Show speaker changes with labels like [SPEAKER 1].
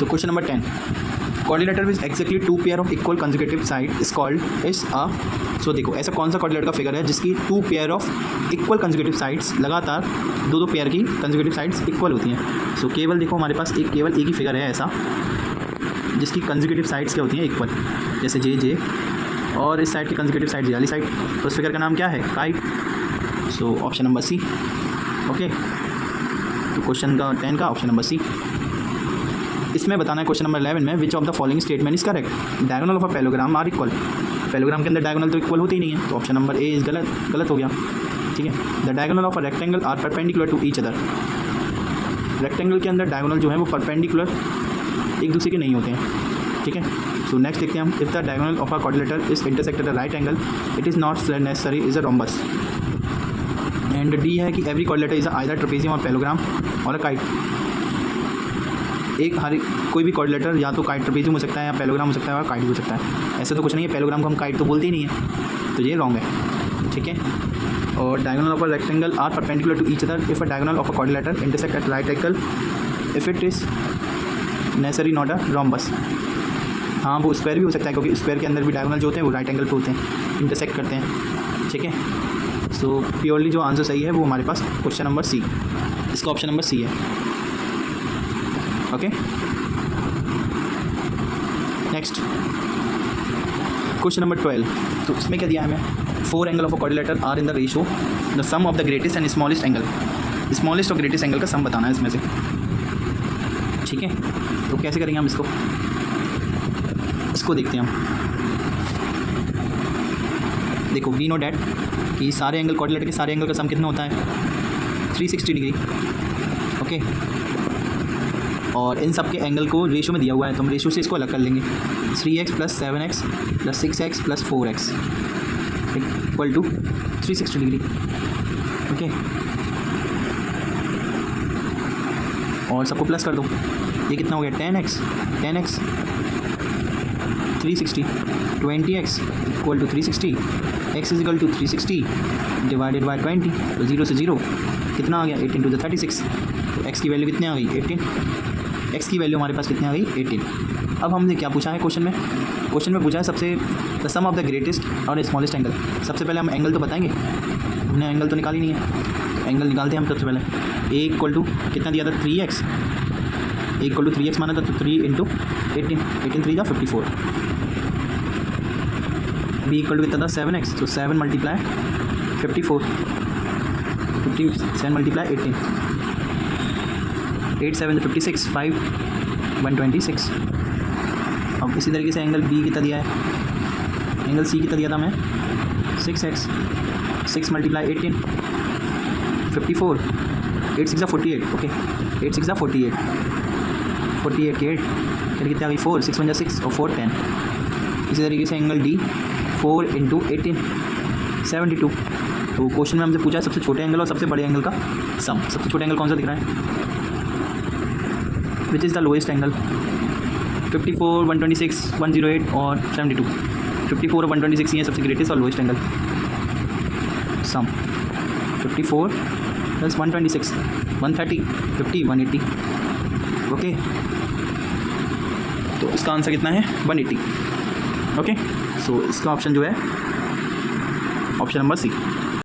[SPEAKER 1] So question number 10, quadrilateral with exactly two pair of equal consecutive sides is called is a। So देखो ऐसा कौन सा quadrilateral का figure है जिसकी two pair of equal consecutive sides, लगातार दो पेयर की कंसेक्यूटिव साइड्स इक्वल होती हैं। सो केवल देखो हमारे पास केवल एक ही फिगर है ऐसा जिसकी कंसेक्यूटिव साइड्स क्या होती हैं, इक्वल, जैसे जे और इस साइड की कंसेक्यूटिव साइड वाली साइड, तो उस फिगर का नाम क्या है, kite. So option number C. Okay, तो क्वेश्चन का 10 का ऑप्शन नंबर सी। इसमें बताना है क्वेश्चन नंबर 11 में which of the following statement is correct. Diagonal of a parallelogram are equal. Parallelogram के अंदर डायगोनल तो इक्वल होती ही नहीं है, तो ऑप्शन नंबर ए इज गलत हो गया। ठीक है, the diagonal of a rectangle are perpendicular to each other. Rectangle के अंदर डायगोनल जो है वो परपेंडिकुलर एक दूसरे के नहीं होते हैं। ठीक है, सो नेक्स्ट देखते हैं हम, if the diagonal of a quadrilateral is intersect at a right angle it is not necessary is a rhombus. And D है कि every quadrilateral is either trapezium और पैलोग्राम और अ काइट। कोई भी quadrilateral या तो काइट ट्रेपेजियम हो सकता है या पैलोग्राम हो सकता है और काइट हो सकता है। ऐसा तो कुछ नहीं है, पैलोग्राम को हम काइट तो बोलते ही नहीं है, तो ये रॉन्ग है। ठीक है, और diagonal of a rectangle are perpendicular to each other if a diagonal of a quadrilateral intersect at right angle if it is necessary not a rhombus. हाँ, वो स्क्वायर भी हो सकता है क्योंकि स्क्वायर के अंदर भी डायगोनल जो होते हैं वो राइट एंगल पे होते हैं, इंटरसेक्ट करते हैं। ठीक है, सो प्योरली जो आंसर सही है वो हमारे पास क्वेश्चन नंबर सी, इसका ऑप्शन नंबर सी है। Okay, next question number 12। तो इसमें क्या दिया है हमें, 4 angle of a quadrilateral are in the ratio the sum of the greatest and smallest angle. Smallest और ग्रेटेस्ट एंगल का सम बताना है इसमें से। ठीक है, तो कैसे करेंगे हम इसको देखते हैं हम। देखो वी नो डैट कि सारे एंगल क्वाड्रिलेटर के सारे एंगल का सम कितना होता है, 360 डिग्री। ओके, और इन सब के एंगल को रेशो में दिया हुआ है, तो हम रेशो से इसको अलग कर लेंगे। 3x + 7x + 6x + 4x equal to 360 degree. Okay, और सबको प्लस कर दो, ये कितना हो गया 10x 360, 20x equal to 360, x is equal to 360 divided by 20, तो 0 से 0 कितना आ गया 18 × 36। तो x की वैल्यू कितनी आ गई 18, x की वैल्यू हमारे पास कितनी आ गई 18। अब हमने क्या पूछा है क्वेश्चन में पूछा है सबसे the sum of the greatest और स्मॉलेस्ट एंगल। सबसे पहले हम एंगल तो बताएंगे, हमने एंगल तो निकाली नहीं है, तो एंगल निकालते हैं हम सबसे पहले। a इक्वल टू कितना दिया था 3x, a equal to 3x माना था, तो 3 × 18 3 × 54। b इक्वल टू कितना था 7x, तो 7 × 54, 57 × 18, 8 7 56, 5 126। अब इसी तरीके से एंगल b कितना दिया है, एंगल c कितना दिया था हमें 6x, 6 × 18 54, 8 6 48। ओके, 8 6 48, 48 के 8 फिर कितना आ गई 4, 6 1 6 और 4 10। इसी तरीके से एंगल d 4 × 18 72। तो क्वेश्चन में हमसे पूछा है सबसे छोटे एंगल और सबसे बड़े एंगल का सम। सबसे छोटे एंगल कौन सा दिख रहा है, which is the lowest angle, 54 126 108 और 72। 54 और 126 ये सबसे ग्रेटेस्ट और लोएस्ट एंगल। सम 54 + 126 130 50 180। ओके, तो इसका आंसर कितना है 180। ओके, सो इसका ऑप्शन जो है ऑप्शन नंबर सी।